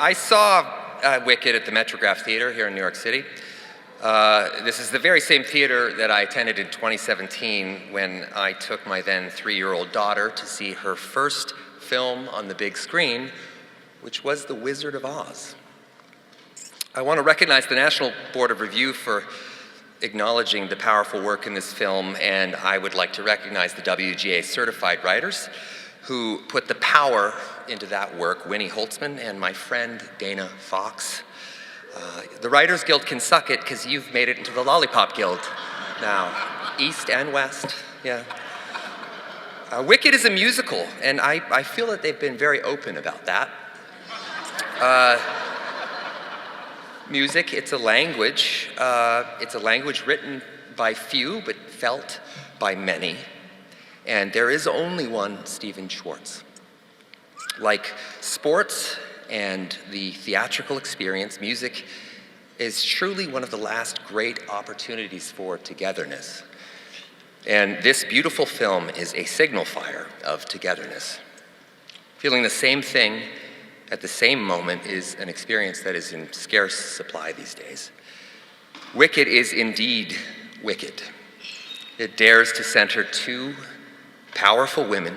I saw Wicked at the Metrograph Theater here in New York City. This is the very same theater that I attended in 2017 when I took my then 3-year-old daughter to see her first film on the big screen, which was The Wizard of Oz. I want to recognize the National Board of Review for acknowledging the powerful work in this film, and I would like to recognize the WGA certified writers who put the power into that work, Winnie Holtzman and my friend Dana Fox. The Writers Guild can suck it because you've made it into the Lollipop Guild now, East and West, yeah. Wicked is a musical, and I feel that they've been very open about that. Music, it's a language. It's a language written by few, but felt by many. And there is only one Stephen Schwartz. Like sports and the theatrical experience, music is truly one of the last great opportunities for togetherness. And this beautiful film is a signal fire of togetherness. Feeling the same thing at the same moment is an experience that is in scarce supply these days. Wicked is indeed wicked. It dares to center two powerful women.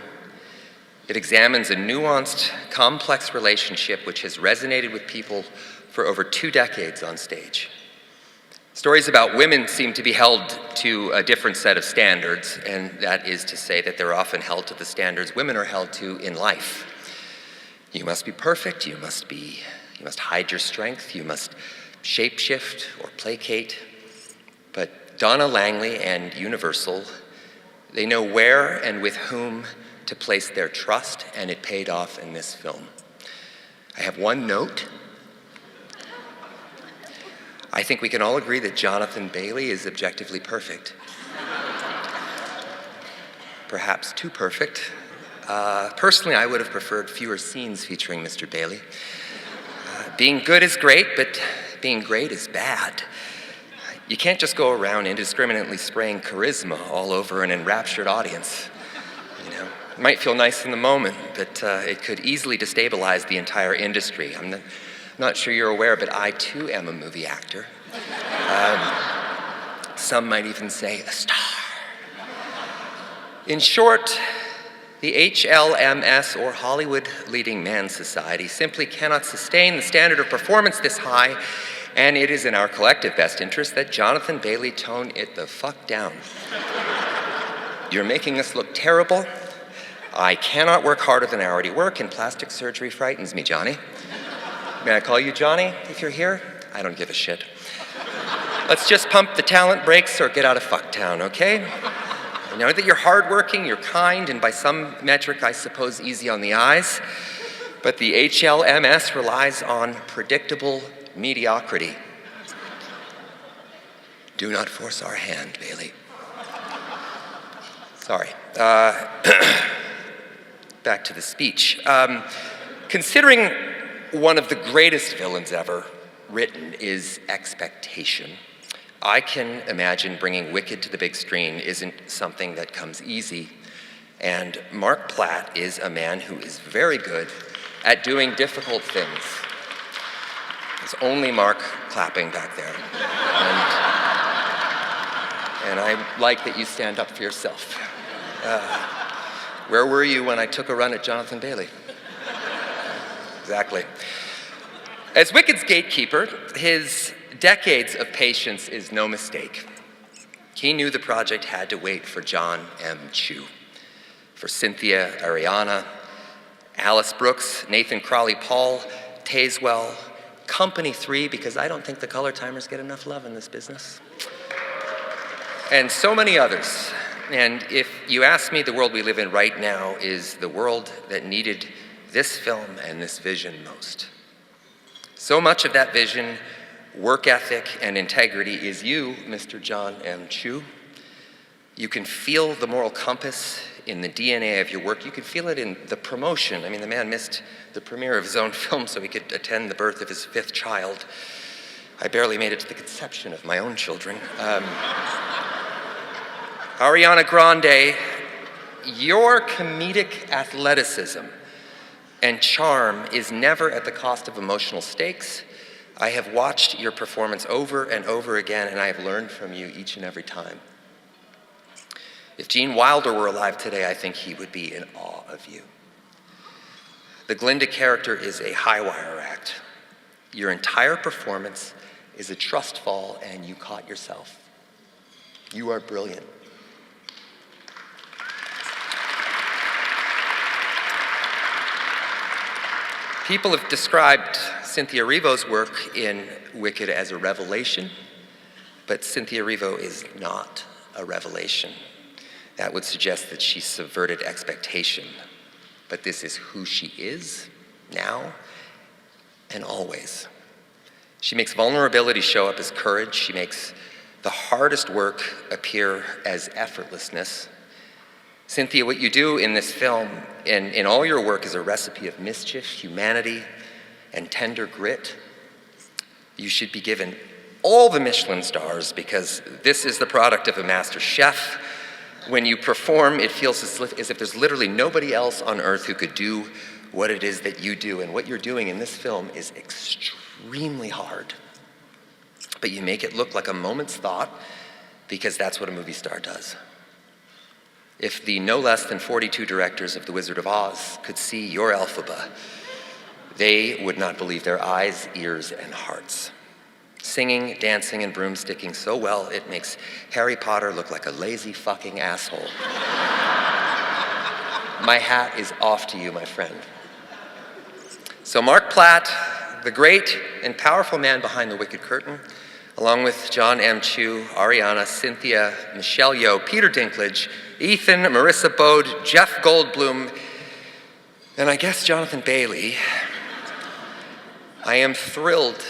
It examines a nuanced, complex relationship which has resonated with people for over 2 decades on stage. Stories about women seem to be held to a different set of standards, and that is to say that they're often held to the standards women are held to in life. You must be perfect, you must hide your strength, you must shapeshift or placate. But Donna Langley and Universal, they know where and with whom to place their trust, and it paid off in this film. I have one note. I think we can all agree that Jonathan Bailey is objectively perfect. Perhaps too perfect. Personally, I would have preferred fewer scenes featuring Mr. Bailey. Being good is great, but being great is bad. You can't just go around indiscriminately spraying charisma all over an enraptured audience. You know, it might feel nice in the moment, but it could easily destabilize the entire industry. I'm not sure you're aware, but I too am a movie actor. Some might even say a star. In short, the HLMS, or Hollywood Leading Man Society, simply cannot sustain the standard of performance this high, and it is in our collective best interest that Jonathan Bailey tone it the fuck down. You're making us look terrible. I cannot work harder than I already work, and plastic surgery frightens me, Johnny. May I call you Johnny if you're here? I don't give a shit. Let's just pump the talent brakes or get out of fucktown, okay? I know that you're hardworking, you're kind, and by some metric, I suppose, easy on the eyes, but the HLMS relies on predictable mediocrity. Do not force our hand, Bailey. Sorry. Back to the speech. Considering one of the greatest villains ever written is expectation, I can imagine bringing Wicked to the big screen isn't something that comes easy, and Mark Platt is a man who is very good at doing difficult things. There's only Mark clapping back there. And I like that you stand up for yourself. Where were you when I took a run at Jonathan Bailey? Exactly. As Wicked's gatekeeper, his decades of patience is no mistake. He knew the project had to wait for John M. Chu, for Cynthia, Ariana, Alice Brooks, Nathan Crowley, Paul Tazewell, Company 3, because I don't think the color timers get enough love in this business, and so many others. And if you ask me, the world we live in right now is the world that needed this film and this vision most. So much of that vision, work ethic, and integrity is you, Mr. John M. Chu. You can feel the moral compass in the DNA of your work. You can feel it in the promotion. I mean, the man missed the premiere of his own film so he could attend the birth of his 5th child. I barely made it to the conception of my own children. Ariana Grande, your comedic athleticism And charm is never at the cost of emotional stakes. I have watched your performance over and over again, and I have learned from you each and every time. If Gene Wilder were alive today, I think he would be in awe of you. The Glinda character is a high-wire act. Your entire performance is a trust fall, and you caught yourself. You are brilliant. People have described Cynthia Erivo's work in Wicked as a revelation, but Cynthia Erivo is not a revelation. That would suggest that she subverted expectation, but this is who she is now and always. She makes vulnerability show up as courage. She makes the hardest work appear as effortlessness. Cynthia, what you do in this film and in all your work is a recipe of mischief, humanity, and tender grit. You should be given all the Michelin stars because this is the product of a master chef. When you perform, it feels as if there's literally nobody else on earth who could do what it is that you do. And what you're doing in this film is extremely hard. But you make it look like a moment's thought because that's what a movie star does. If the no less than 42 directors of The Wizard of Oz could see your Elphaba, they would not believe their eyes, ears, and hearts. Singing, dancing, and broomsticking so well, it makes Harry Potter look like a lazy fucking asshole. My hat is off to you, my friend. So Mark Platt, the great and powerful man behind the Wicked curtain, along with John M. Chu, Ariana, Cynthia, Michelle Yeoh, Peter Dinklage, Ethan, Marissa Bode, Jeff Goldblum, and I guess Jonathan Bailey, I am thrilled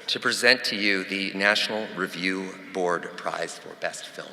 to present to you the National Review Board Prize for Best Film.